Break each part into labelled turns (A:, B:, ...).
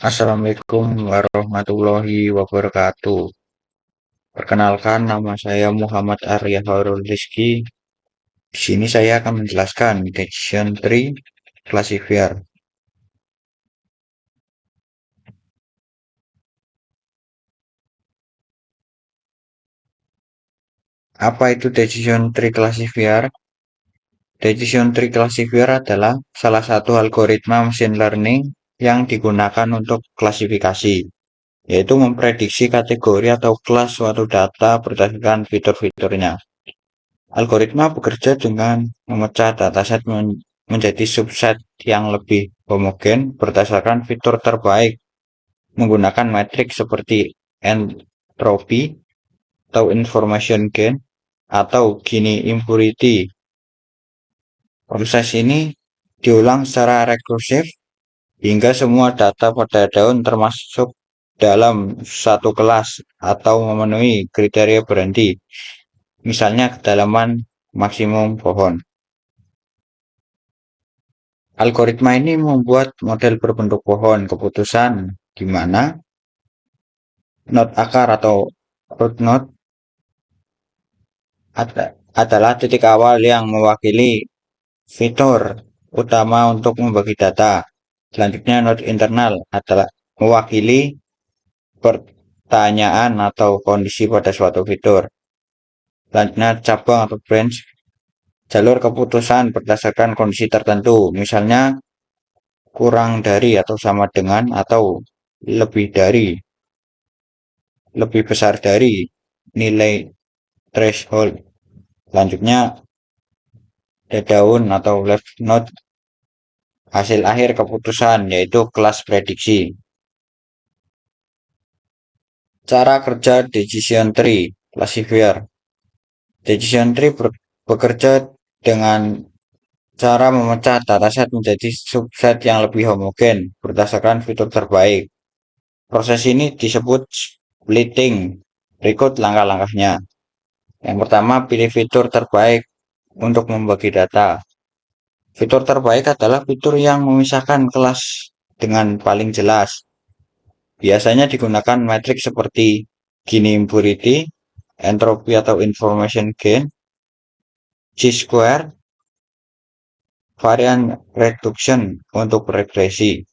A: Assalamualaikum warahmatullahi wabarakatuh. Perkenalkan, nama saya Muhammad Arya Hairul Rizky. Di sini saya akan menjelaskan Decision Tree Classifier. Apa itu Decision Tree Classifier? Decision Tree Classifier adalah salah satu algoritma machine learning yang digunakan untuk klasifikasi, yaitu memprediksi kategori atau kelas suatu data berdasarkan fitur-fiturnya. Algoritma bekerja dengan memecah dataset menjadi subset yang lebih homogen berdasarkan fitur terbaik menggunakan metrik seperti entropi atau information gain atau Gini impurity. Proses ini diulang secara rekursif hingga semua data pada daun termasuk dalam satu kelas atau memenuhi kriteria berhenti, misalnya kedalaman maksimum pohon. Algoritma ini membuat model berbentuk pohon keputusan, di mana node akar atau root node adalah titik awal yang mewakili fitur utama untuk membagi data. Selanjutnya, node internal adalah mewakili pertanyaan atau kondisi pada suatu fitur. Selanjutnya, cabang atau branch, jalur keputusan berdasarkan kondisi tertentu, misalnya kurang dari atau sama dengan atau lebih dari, lebih besar dari nilai threshold. Selanjutnya, daun atau left node, hasil akhir keputusan, yaitu kelas prediksi. Cara kerja Decision Tree Classifier. Decision Tree bekerja dengan cara memecah dataset menjadi subset yang lebih homogen berdasarkan fitur terbaik. Proses ini disebut splitting. Berikut langkah-langkahnya. Yang pertama, pilih fitur terbaik untuk membagi data. Fitur terbaik adalah fitur yang memisahkan kelas dengan paling jelas. Biasanya digunakan metrik seperti Gini impurity, entropy atau information gain, chi-square, varian reduction untuk regresi.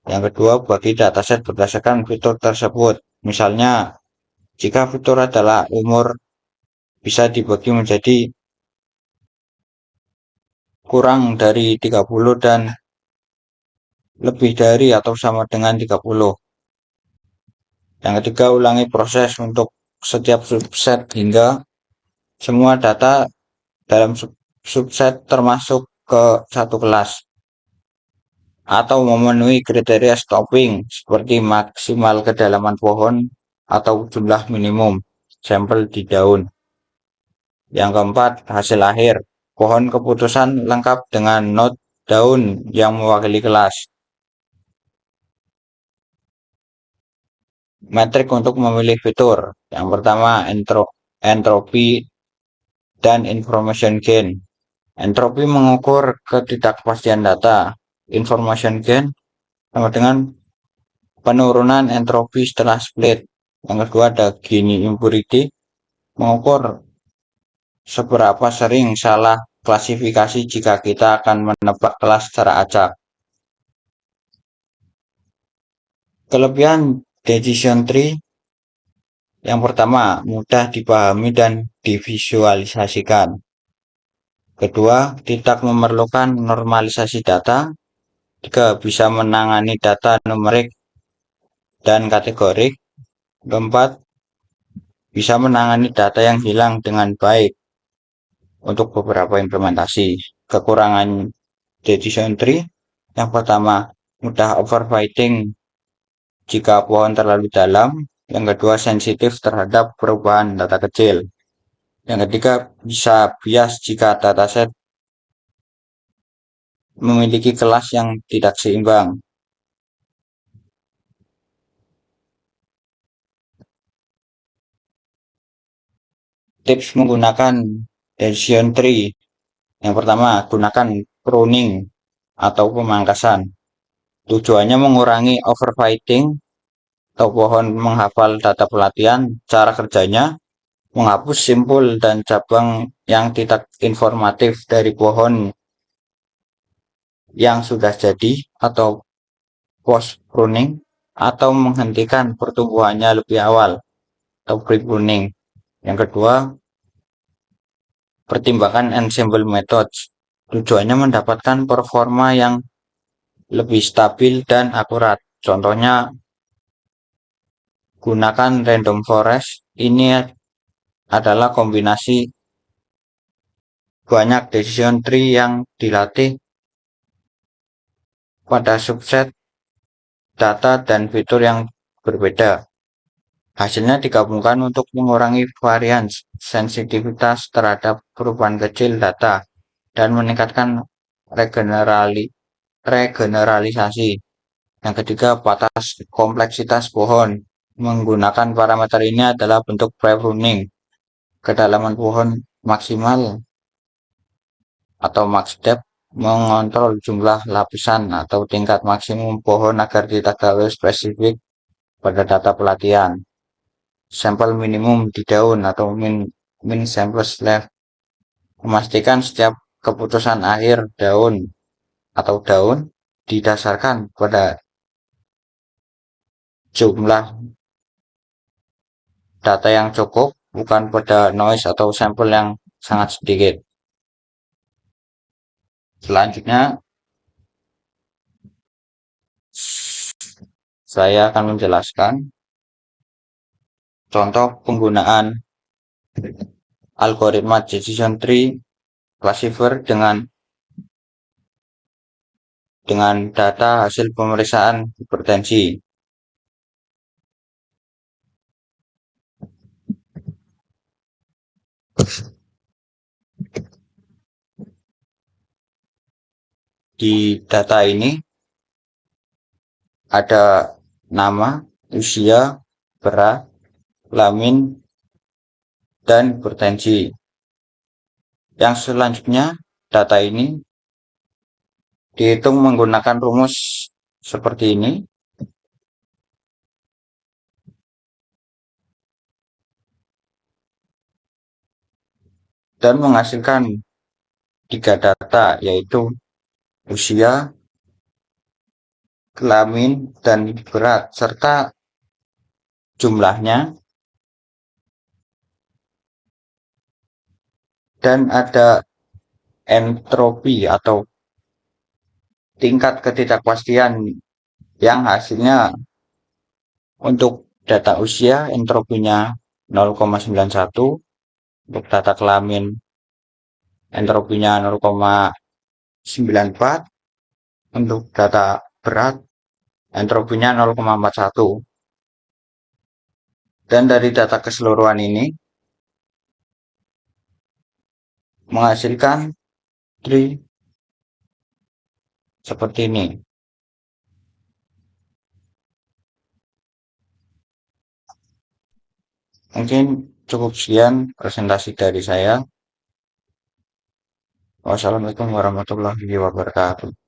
A: Yang kedua, bagi dataset berdasarkan fitur tersebut. Misalnya, jika fitur adalah umur, bisa dibagi menjadi kurang dari 30 dan lebih dari atau sama dengan 30. Yang ketiga, ulangi proses untuk setiap subset hingga semua data dalam subset termasuk ke satu kelas atau memenuhi kriteria stopping seperti maksimal kedalaman pohon atau jumlah minimum sampel di daun. Yang keempat, hasil akhir. Pohon keputusan lengkap dengan node daun yang mewakili kelas. Metrik untuk memilih fitur. Yang pertama, entropi dan information gain. Entropi mengukur ketidakpastian data. Information gain sama dengan penurunan entropi setelah split. Yang kedua ada Gini impurity, mengukur seberapa sering salah klasifikasi jika kita akan menebak kelas secara acak. Kelebihan decision tree yang pertama, mudah dipahami dan divisualisasikan. Kedua, tidak memerlukan normalisasi data. Tiga, bisa menangani data numerik dan kategorik. Keempat, bisa menangani data yang hilang dengan baik untuk beberapa implementasi. Kekurangan decision tree yang pertama, mudah overfitting jika pohon terlalu dalam. Yang kedua, sensitif terhadap perubahan data kecil. Yang ketiga, bisa bias jika dataset memiliki kelas yang tidak seimbang. Tips menggunakan decision tree. Yang pertama, gunakan pruning atau pemangkasan. Tujuannya mengurangi overfitting atau pohon menghafal data pelatihan. Cara kerjanya menghapus simpul dan cabang yang tidak informatif dari pohon yang sudah jadi atau post pruning, atau menghentikan pertumbuhannya lebih awal atau pre-pruning. Yang kedua, pertimbangan ensemble methods. Tujuannya mendapatkan performa yang lebih stabil dan akurat. Contohnya, gunakan random forest. Ini adalah kombinasi banyak decision tree yang dilatih pada subset data dan fitur yang berbeda. Hasilnya digabungkan untuk mengurangi varian sensitivitas terhadap perubahan kecil data dan meningkatkan regeneralisasi. Yang ketiga, batas kompleksitas pohon. Menggunakan parameter ini adalah bentuk pre-pruning. Kedalaman pohon maksimal atau max depth mengontrol jumlah lapisan atau tingkat maksimum pohon agar tidak terlalu spesifik pada data pelatihan. Sampel minimum di daun atau min samples left. Memastikan setiap keputusan akhir daun didasarkan pada jumlah data yang cukup, bukan pada noise atau sampel yang sangat sedikit. Selanjutnya, saya akan menjelaskan contoh penggunaan algoritma decision tree classifier dengan data hasil pemeriksaan hipertensi. Di data ini ada nama, usia, berat, kelamin, dan hipertensi. Yang selanjutnya, data ini dihitung menggunakan rumus seperti ini. Dan menghasilkan 3 data, yaitu usia, kelamin, dan berat, serta jumlahnya. Dan ada entropi atau tingkat ketidakpastian yang hasilnya untuk data usia entropinya 0,91, untuk data kelamin entropinya 0,94, untuk data berat entropinya 0,41. Dan dari data keseluruhan ini menghasilkan tree seperti ini. Mungkin cukup sekian presentasi dari saya. Wassalamualaikum warahmatullahi wabarakatuh.